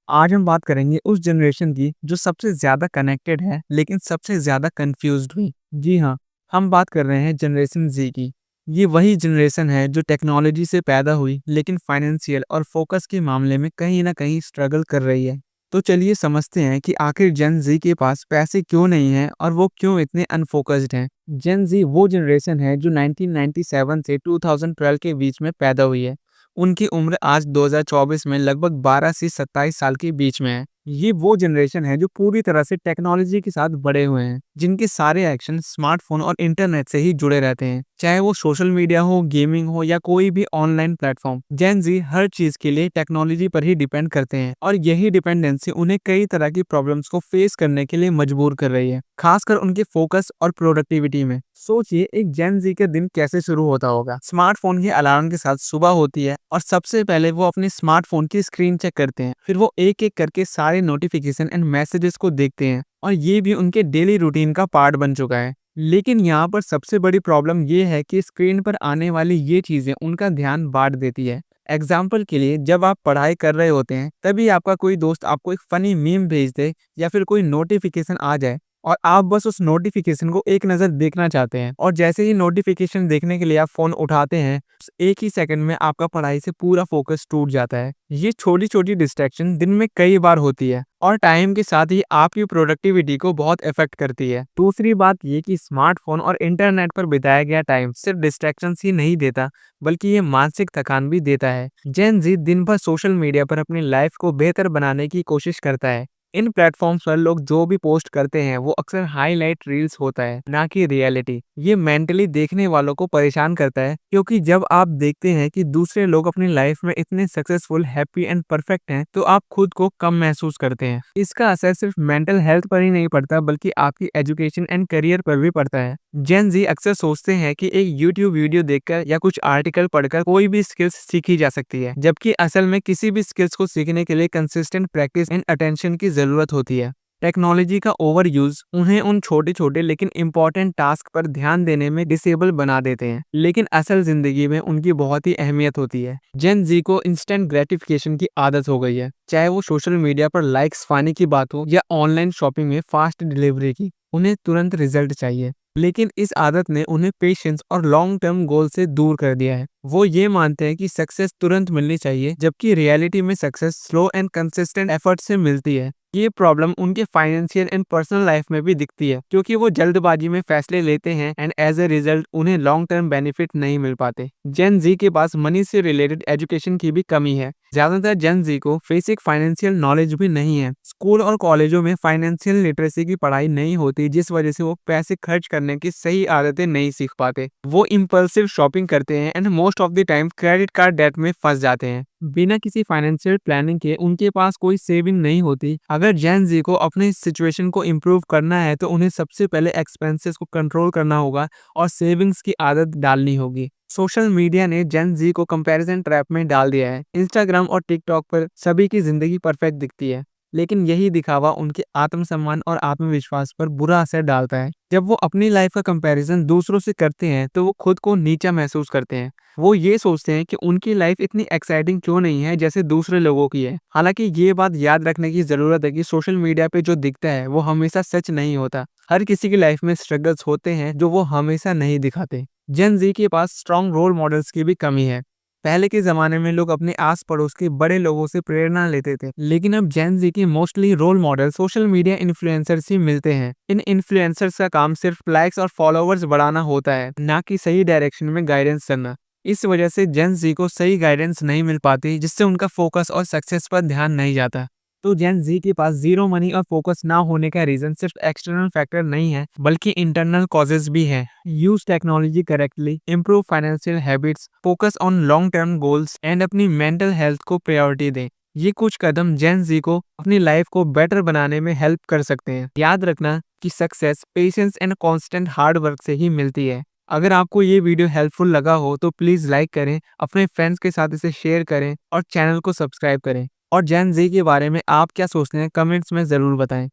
आज हम बात करेंगे उस जनरेशन की जो सबसे ज़्यादा कनेक्टेड है, लेकिन सबसे ज़्यादा कन्फ्यूज़्ड भी। जी हाँ, हम बात कर रहे हैं जनरेशन ज़ी की। ये वही जनरेशन है जो टेक्नोलॉजी से पैदा हुई, लेकिन फाइनेंशियल और फोकस के मामले में कहीं न कहीं स्ट्रगल कर रही है। तो चलिए समझते हैं कि आखिर जेन ज़ी के पास पैसे क्यों नहीं हैं और वो क्यों इतने अनफोकस्ड हैं। जेन ज़ी वो जनरेशन है जो 1997 से 2012 के बीच में पैदा हुई है। उनकी उम्र आज 2024 में लगभग 12 से 27 साल के बीच में है। ये वो जनरेशन है जो पूरी तरह से टेक्नोलॉजी के साथ बड़े हुए हैं, जिनके सारे एक्शन स्मार्टफोन और इंटरनेट से ही जुड़े रहते हैं, चाहे वो सोशल मीडिया हो, गेमिंग हो या कोई भी ऑनलाइन प्लेटफॉर्म। जेन जी हर चीज के लिए टेक्नोलॉजी पर ही डिपेंड करते हैं और यही डिपेंडेंसी उन्हें कई तरह की प्रॉब्लम्स को फेस करने के लिए मजबूर कर रही है, खासकर उनके फोकस और प्रोडक्टिविटी में। सोचिए एक जेन जी का दिन कैसे शुरू होता होगा। स्मार्टफोन के अलार्म के साथ सुबह होती है और सबसे पहले वो अपने स्मार्टफोन की स्क्रीन चेक करते हैं। फिर वो एक एक करके सारे नोटिफिकेशन एंड मैसेजेस को देखते हैं और ये भी उनके डेली रूटीन का पार्ट बन चुका है। लेकिन यहाँ पर सबसे बड़ी प्रॉब्लम ये है कि स्क्रीन पर आने वाली ये चीजें उनका ध्यान बांट देती है। एग्जाम्पल के लिए, जब आप पढ़ाई कर रहे होते हैं तभी आपका कोई दोस्त आपको एक फनी मीम भेज दे या फिर कोई नोटिफिकेशन आ जाए और आप बस उस नोटिफिकेशन को एक नज़र देखना चाहते हैं, और जैसे ही नोटिफिकेशन देखने के लिए आप फ़ोन उठाते हैं, उस एक ही सेकंड में आपका पढ़ाई से पूरा फोकस टूट जाता है। ये छोटी-छोटी डिस्ट्रैक्शन दिन में कई बार होती है और टाइम के साथ ही आपकी प्रोडक्टिविटी को बहुत इफ़ेक्ट करती है। दूसरी बात ये कि स्मार्टफ़ोन और इंटरनेट पर बिताया गया टाइम सिर्फ डिस्ट्रैक्शंस ही नहीं देता, बल्कि ये मानसिक थकान भी देता है। जेन ज़ी दिन भर सोशल मीडिया पर अपनी लाइफ़ को बेहतर बनाने की कोशिश करता है। इन प्लेटफॉर्म्स पर लोग जो भी पोस्ट करते हैं वो अक्सर हाईलाइट रील्स होता है, ना कि रियलिटी। ये मेंटली देखने वालों को परेशान करता है, क्योंकि जब आप देखते हैं कि दूसरे लोग अपनी लाइफ में इतने सक्सेसफुल, हैप्पी एंड परफेक्ट हैं, तो आप खुद को कम महसूस करते हैं। इसका असर सिर्फ मेंटल हेल्थ पर ही नहीं पड़ता, बल्कि आपकी एजुकेशन एंड करियर पर भी पड़ता है। जेन जी अक्सर सोचते हैं कि एक यूट्यूब वीडियो देखकर या कुछ आर्टिकल पढ़कर कोई भी स्किल्स सीखी जा सकती है, जबकि असल में किसी भी स्किल्स को सीखने के लिए कंसिस्टेंट प्रैक्टिस एंड अटेंशन की जरूरत होती है। टेक्नोलॉजी का ओवर यूज उन्हें उन छोटे छोटे लेकिन इंपॉर्टेंट टास्क पर ध्यान देने में डिसेबल बना देते हैं, लेकिन असल जिंदगी में उनकी बहुत ही अहमियत होती है। जेन जी को इंस्टेंट ग्रेटिफिकेशन की आदत हो गई है, चाहे वो सोशल मीडिया पर लाइक्स पाने की बात हो या ऑनलाइन शॉपिंग में फास्ट डिलीवरी की। उन्हें तुरंत रिजल्ट चाहिए, लेकिन इस आदत ने उन्हें पेशेंस और लॉन्ग टर्म गोल से दूर कर दिया है। वो ये मानते हैं कि सक्सेस तुरंत मिलनी चाहिए, जबकि रियलिटी में success slow and consistent effort से मिलती है। ये प्रॉब्लम उनके फाइनेंशियल एंड पर्सनल लाइफ में भी दिखती है, क्योंकि वो जल्दबाजी में फैसले लेते हैं एंड एज ए रिजल्ट उन्हें लॉन्ग टर्म बेनिफिट नहीं मिल पाते। जेन जी के पास मनी से रिलेटेड एजुकेशन की भी कमी है। ज्यादातर जेन जी को बेसिक फाइनेंशियल नॉलेज भी नहीं है। स्कूल और कॉलेजों में फाइनेंशियल लिटरेसी की पढ़ाई नहीं होती, जिस वजह से वो पैसे खर्च करने की सही आदतें नहीं सीख पाते। वो इम्पल्सिव शॉपिंग करते हैं and most of the time credit card debt में फंस जाते हैं। बिना किसी फाइनेंशियल प्लानिंग के उनके पास कोई सेविंग नहीं होती। अगर जेन जी को अपने सिचुएशन को इम्प्रूव करना है, तो उन्हें सबसे पहले एक्सपेंसेस को कंट्रोल करना होगा और सेविंग्स की आदत डालनी होगी। सोशल मीडिया ने जेन जी को कंपैरिजन ट्रैप में डाल दिया है। इंस्टाग्राम और टिकटॉक पर सभी की जिंदगी परफेक्ट दिखती है, लेकिन यही दिखावा उनके आत्मसम्मान और आत्मविश्वास पर बुरा असर डालता है। जब वो अपनी लाइफ का कंपैरिजन दूसरों से करते हैं, तो वो खुद को नीचा महसूस करते हैं। वो ये सोचते हैं कि उनकी लाइफ इतनी एक्साइटिंग क्यों नहीं है जैसे दूसरे लोगों की है। हालांकि ये बात याद रखने की जरूरत है कि सोशल मीडिया पे जो दिखता है वो हमेशा सच नहीं होता। हर किसी की लाइफ में स्ट्रगल्स होते हैं जो वो हमेशा नहीं दिखाते। जेन जी के पास स्ट्रॉन्ग रोल मॉडल्स की भी कमी है। पहले के जमाने में लोग अपने आस पड़ोस के बड़े लोगों से प्रेरणा लेते थे, लेकिन अब जेन जी के mostly role model social media influencers ही मिलते हैं। इन इन्फ्लुएंसर्स का काम सिर्फ लाइक्स और फॉलोअर्स बढ़ाना होता है, ना कि सही डायरेक्शन में गाइडेंस करना। इस वजह से जेन जी को सही गाइडेंस नहीं मिल पाती, जिससे उनका फोकस और सक्सेस पर ध्यान नहीं जाता। तो जेन जी के पास जीरो मनी और फोकस ना होने का रीजन सिर्फ एक्सटर्नल फैक्टर नहीं है, बल्कि इंटरनल कॉजेज भी हैं। Use technology correctly, improve financial habits, focus on long term goals and अपनी मेंटल हेल्थ को प्रायोरिटी दें। ये कुछ कदम जेन जी को अपनी लाइफ को बेटर बनाने में हेल्प कर सकते हैं। याद रखना कि success patience and constant hard work से ही मिलती है। अगर आपको ये वीडियो हेल्पफुल लगा हो तो प्लीज लाइक करें, अपने फ्रेंड्स के साथ इसे शेयर करें और चैनल को सब्सक्राइब करें। और जेन जी के बारे में आप क्या सोचते हैं, कमेंट्स में जरूर बताएं।